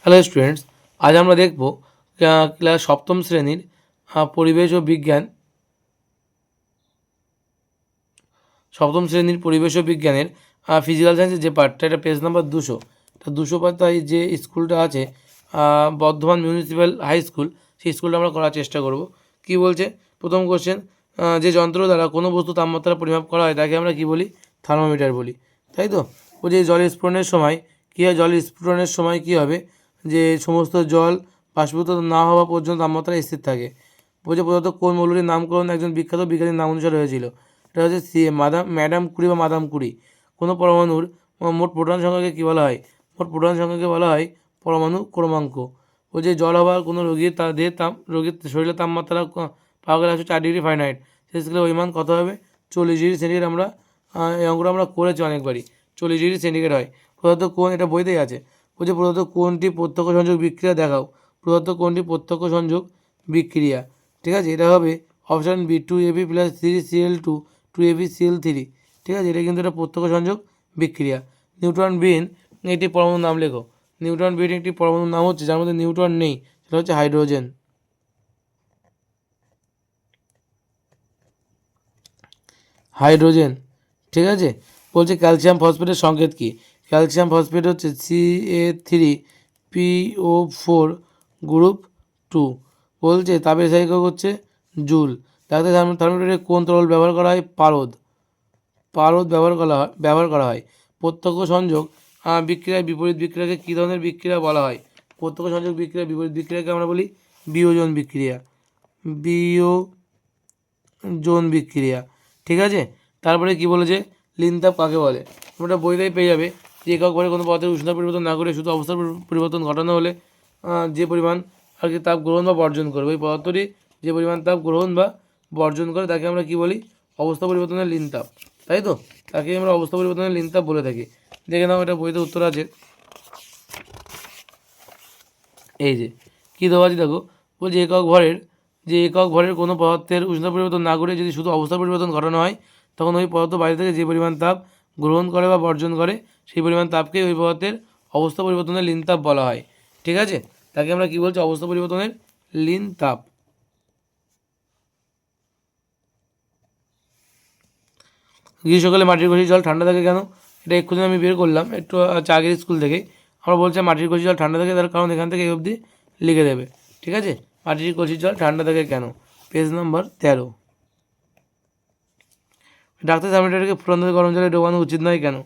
Hello students, আজ আমরা দেখব ক্লাস সপ্তম শ্রেণীর পরিবেশ ও বিজ্ঞান বিজ্ঞানের ফিজিক্যাল সায়েন্সের যে পার্টটা, এটা পেজ নাম্বার 200। এটা 200 পাতায় যে স্কুলটা আছে বর্ধমান মিউনিসিপ্যাল হাই স্কুল, সেই স্কুলটা আমরা করার চেষ্টা করব। কি বলছে প্রথম কোশ্চেন, যে যন্ত্র দ্বারা কোনো বস্তু তাপমাত্রা পরিমাপ করা হয় তাকে আমরা কি বলি? থার্মোমিটার বলি, তাই তো। বলছে জল স্ফুটনের সময় কী হয়? জল স্ফুটনের সময় কী হবে? যে সমস্ত জল বাষ্পীভূত না হওয়া পর্যন্ত তাপমাত্রা স্থির থাকে। বলছে প্রদত্ত কোন মৌলটির নামকরণ একজন বিখ্যাত বিজ্ঞানীর নাম অনুসারে হয়েছিল? এটা হচ্ছে ম্যাডাম কুরি বা মাদাম কুরি। কোনো পরমাণুর মোট প্রোটন সংখ্যাকে কী বলা হয়? মোট প্রোটন সংখ্যাকে বলা হয় পরমাণু ক্রমাঙ্ক। বলছে জল হওয়ার কোনো রোগীর রোগীর শরীরের তাপমাত্রা পাওয়া গেলে 4 ডিগ্রি ফারেনহাইট, সেই স্কেলে ওই মান কত হবে? 40 ডিগ্রি সেন্টিগ্রেড। আমরা এই অঙ্কটা আমরা করেছি অনেকবারই। 40 ডিগ্রি সেন্টিগ্রেড হয়। প্রদত্ত কোণ, এটা বইতেই আছে। বলছে প্রদত্ত কোণটি প্রত্যক্ষ সংযোগ বিক্রিয়া দেখাও। প্রদত্ত কোণটি প্রত্যক্ষ সংযোগ বিক্রিয়া, ঠিক আছে, এটা হবে option B, 2AB + 3Cl2 2AbCl3। ঠিক আছে, এটা কিন্তু এটা প্রত্যক্ষ সংযোগ বিক্রিয়া। নিউট্রন বিহীন একটি পরমাণুর নাম লেখো। নিউট্রন বিহীন একটি পরমাণুর নাম হচ্ছে, যার মধ্যে নিউট্রন নেই, সেটা হচ্ছে হাইড্রোজেন। হাইড্রোজেন, ঠিক আছে। বলছে ক্যালসিয়াম ফসফেটের সংকেত কী? ক্যালসিয়াম ফসফেট হচ্ছে Ca3PO4 গ্রুপ 2। বলছে তাপের একক হচ্ছে জুল। ডাক্তার থার্মোমিটারে কোন তরল ব্যবহার করা হয়? পারদ ব্যবহার করা হয়। প্রত্যক্ষ সংযোগ বিক্রিয়ায় বিপরীত বিক্রিয়াকে কী ধরনের বিক্রিয়া বলা হয়? প্রত্যক্ষ সংযোগ বিক্রিয়া বিপরীত বিক্রিয়াকে আমরা বলি বিয়োজন বিক্রিয়া। বিয়োজন বিক্রিয়া, ঠিক আছে। তারপরে কি বলেছে? লিনতাপ কাকে বলে? তোমরা বইতেই পেয়ে যাবে যে একক ভরে কোনো পদার্থের উষ্ণতা পরিবর্তন না করে শুধু অবস্থার পরিবর্তন ঘটানো হলে যে পরিমাণ আর কি তাপ গ্রহণ বা বর্জন করবে, ওই পদার্থটি যে পরিমাণ তাপ গ্রহণ বা বর্জন করে তাকে আমরা কি বলি? অবস্থা পরিবর্তনের লিনতাপ, তাই তো। তাকে আমরা অবস্থা পরিবর্তনের লিনতাপ বলে থাকি। দেখে নাও, এটা বইতে উত্তর আছে। এই যে কী দেওয়া আছে দেখো, বলছে একক ভরের কোনো পদার্থের উষ্ণতা পরিবর্তন না করে যদি শুধু অবস্থা পরিবর্তন ঘটানো হয়, তখন ওই পদার্থ বাইরে থেকে যে পরিমাণ তাপ গ্রহণ করে বা বর্জন করে, সেই পরিমাণ তাপকে ওই পদার্থের অবস্থা পরিবর্তনের লিনতাপ বলা হয়, ঠিক আছে। তাকে আমরা কী বলছি? অবস্থা পরিবর্তনের লিনতাপ। গ্রীষ্মকালে মাটির কলসির জল ঠান্ডা থাকে কেন? এটা এক্ষুনি আমি বের করলাম একটু আগের স্কুল থেকেই। আমরা বলছি মাটির কলসির জল ঠান্ডা থাকে, তার কারণ এখান থেকে এই অবধি লিখে দেবে, ঠিক আছে। মাটির কলসির জল ঠান্ডা থাকে কেন? Page number 13। ডাক্তার থার্মোমিটারকে ফুটন্ত গরম জলে ডোবানো উচিত নয় কেন?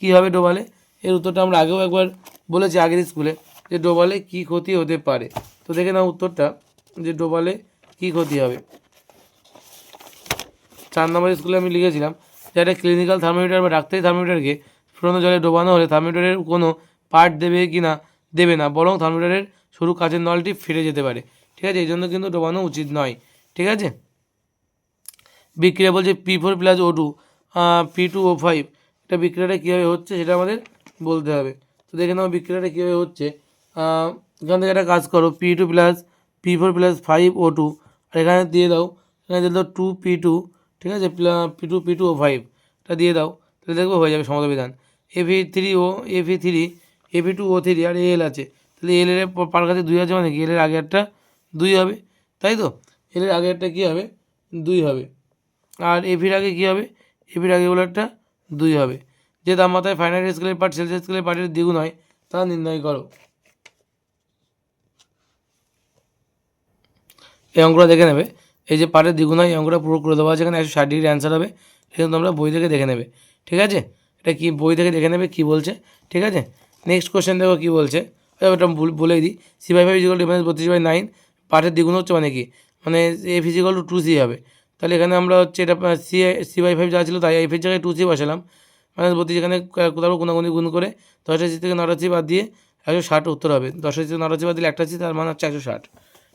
কীভাবে ডোবালে? এর উত্তরটা আমরা আগেও একবার বলেছি আগের স্কুলে, যে ডোবালে কী ক্ষতি হতে পারে। তো দেখে নাও উত্তরটা, যে ডোবালে কী ক্ষতি হবে। 4 নম্বর স্কুলে আমি লিখেছিলাম যে একটা ক্লিনিক্যাল থার্মোমিটার বা ডাক্তারি থার্মোমিটারকে ফুটন্ত জলে ডোবানো হলে থার্মোমিটারের কোনো পার্ট দেবে না, বরং থার্মোমিটারের সরু কাচের নলটি ফেটে যেতে পারে, ঠিক আছে। এই জন্য কিন্তু ডোবানো উচিত নয়, ঠিক আছে। বিক্রিয়া বলছে P4+O2 P2O5, এটা বিক্রিয়াটা কীভাবে হচ্ছে সেটা আমাদের বলতে হবে। তো দেখে নাও বিক্রিয়াটা কীভাবে হচ্ছে। এখান থেকে একটা কাজ করো, P4+5O2, আর এখানে দিয়ে দাও, এখানে দিয়ে দাও 2P2, ঠিক আছে, P2O5, এটা দিয়ে দাও, তাহলে দেখবো হয়ে যাবে সমতাবিধান। Fe2O3 আর Al আছে, তাহলে এল এর পার কাছে 2 আছে, মানে কি এল এর আগে একটা 2 হবে, তাই তো। এল এর আগে একটা কী হবে? 2 হবে। আর এভির আগে কী হবে? এভির আগে বলে একটা 2 হবে। যে তাপমাত্রায় ফারেনহাইট স্কেলের পার্ট সেলসিয়াস স্কেলের পার্টের দ্বিগুণ হয় তা নির্ণয় করো। এই অঙ্কটা দেখে নেবে, এই যে পার্টের দ্বিগুণ হয়, এই অঙ্কটা পুরো করে দেওয়া আছে, এখানে 160 ডিগ্রি অ্যান্সার হবে। এটা তোমরা বই থেকে দেখে নেবে, ঠিক আছে। এটা কি বই থেকে দেখে নেবে কী বলছে, ঠিক আছে। নেক্সট কোশ্চেন দেখো কী বলছে, ওটা বলেই দিই। C/5 = 32/9, পার্টের দ্বিগুণ হচ্ছে মানে কি? মানে F = 2C হবে। তাহলে এখানে আমরা হচ্ছে এটা C/5 যা ছিল তাই F এর জায়গায় 2C বসালাম, মানে বলতে এখানে কোথাও কোনাগুনি গুণ করে 10 থেকে 9 বাদ দিয়ে 160 উত্তর হবে। 10 থেকে 9 বাদ দিলে একটা C, তার মানে হচ্ছে 160,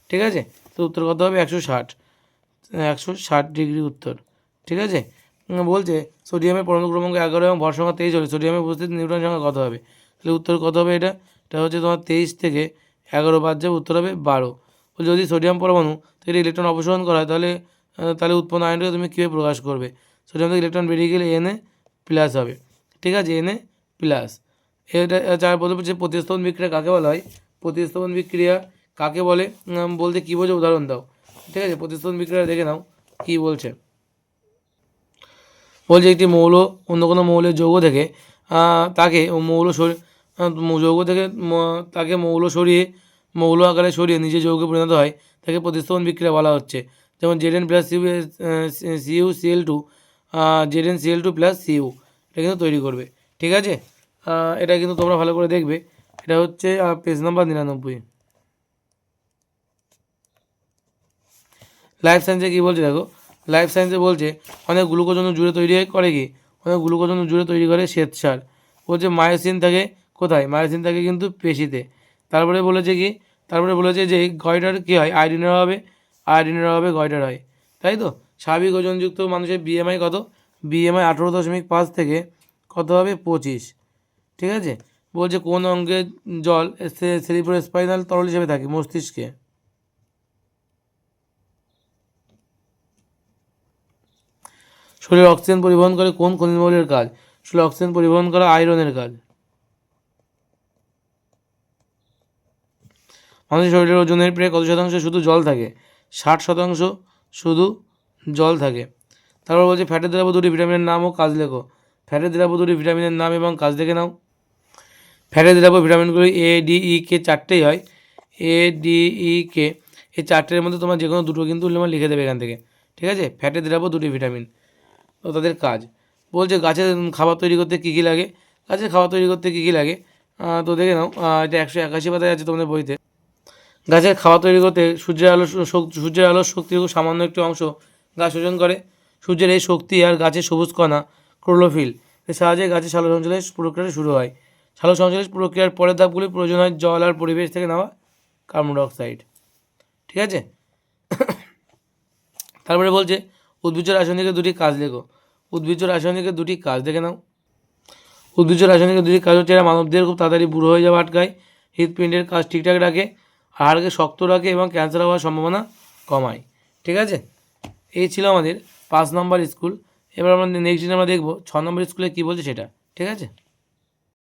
ঠিক আছে। তো উত্তর কত হবে? 160 ডিগ্রি উত্তর, ঠিক আছে। বলছে সোডিয়ামের পরমাণু ক্রমাঙ্ক 11 এবং ভর সংখ্যা 23 হলে সোডিয়ামের উপস্থিত নিউট্রন সংখ্যা কত হবে? তাহলে উত্তর কত হবে? এটা হচ্ছে তোমার 23 থেকে 11 বাদ যাবে, উত্তর হবে 12। যদি সোডিয়াম পরমাণু থেকে ইলেকট্রন অপসারণ করা হয় তাহলে উৎপন্ন আয়নটাকে তুমি কীভাবে প্রকাশ করবে? সোডিয়াম থেকে ইলেকট্রন বেরিয়ে গেলে Na+ হবে, ঠিক আছে, Na+। এটা যার বলতে যে প্রতিস্থাপন বিক্রিয়া কাকে বলা হয়? প্রতিস্থাপন বিক্রিয়া কাকে বলে বলতে কী বোঝো উদাহরণ দাও। ঠিক আছে, প্রতিস্থাপন বিক্রিয়া দেখে নাও কী বলছে। বলছে একটি মৌল অন্য কোনো মৌলের যৌগ থেকে তাকে যৌগ থেকে তাকে মৌল আকারে সরিয়ে নিজে যৌগে পরিণত হয়, তাকে প্রতিস্থাপন বিক্রিয়া বলা হচ্ছে। যেমন Zn plus CuCl2 ZnCl2 plus Cu এটা কিন্তু তৈরি করবে। ঠিক আছে, এটা কিন্তু তোমরা ভালো করে দেখবে। এটা হচ্ছে পেজ নাম্বার 99। লাইফ সায়েন্সে কী বলছে দেখো, লাইফ সায়েন্সে বলছে অনেক গ্লুকোজ অণু জুড়ে তৈরি করে কি, অনেক গ্লুকোজ অণু জুড়ে তৈরি করে শ্বেতসার। বলছে মায়োসিন থাকে কোথায়, মায়োসিন থাকে কিন্তু পেশিতে। তারপরে বলেছে যে গয়টার কী হয়, আয়োডিনের অভাবে গয়টার হয়, তাই তো। স্বাভাবিক ওজনযুক্ত মানুষের BMI কত, BMI 18.5 থেকে কত হবে 25। ঠিক আছে, বলছে কোন অঙ্গের জল সেরিব্রোস্পাইনাল তরল হিসেবে থাকে, মস্তিষ্কে। শরীরে অক্সিজেন পরিবহন করে কোন খনিজ মৌলের কাজ, শরীরে অক্সিজেন পরিবহন করা আয়রনের কাজ। মানুষের শরীরের ওজনের প্রায় কত শতাংশ শুধু জল থাকে, 60% শুধু জল থাকে। তারপর বলছে ফ্যাটের দ্রাবক দুটি ভিটামিনের নাম ও কাজ লেখো। ফ্যাটের দ্রাবক দুটি ভিটামিনের নাম এবং কাজ দেখে নাও। ফ্যাটের দ্রাবক ভিটামিনগুলি ADEK চারটেই হয়, ADEK এই চারটের মধ্যে তোমার যে কোনো দুটো কিন্তু লিখে দেবে এখান থেকে। ঠিক আছে, ফ্যাটের দ্রাবক দুটি ভিটামিন ও তাদের কাজ। বলছে গাছের খাবার তৈরি করতে কী কী লাগে, গাছের খাবার তৈরি করতে কী কী লাগে তো দেখে নাও। এটা 181 পাতায় আছে তোমাদের বইতে। গাছের খাবার তৈরি করতে সূর্যের আলোর শক্তির খুব সামান্য একটি অংশ গাছ শোষণ করে। সূর্যের এই শক্তি আর গাছের সবুজ কণা ক্লোরোফিল এর সাহায্যে গাছের সালোক সংশ্লেষ প্রক্রিয়া শুরু হয়। সালোক সংশ্লেষ প্রক্রিয়ার পরের ধাপগুলি প্রয়োজন হয় জল আর পরিবেশ থেকে নেওয়া কার্বন ডাইঅক্সাইড। ঠিক আছে, তারপরে বলছে উদ্ভিজ্জ রাসায়নিকের দুটি কাজ লেখো। উদ্ভিজ্জ রাসায়নিকের দুটি কাজ দেখে নাও। উদ্ভিজ্জ রাসায়নিকের দুটি কাজ হচ্ছে এরা মানবদেহের খুব তাড়াতাড়ি বুড়ো হয়ে যাওয়া আটকায়, হৃৎপিণ্ডের কাজ ঠিকঠাক রাখে, হাড়কে শক্ত রাখে এবং ক্যান্সার হওয়ার সম্ভাবনা কমায়। ঠিক আছে, এই ছিল আমাদের 5 নম্বর স্কুল। এবার আমরা নেক্সট দিন আমরা দেখব 6 নম্বর স্কুলে কী বলছে সেটা। ঠিক আছে।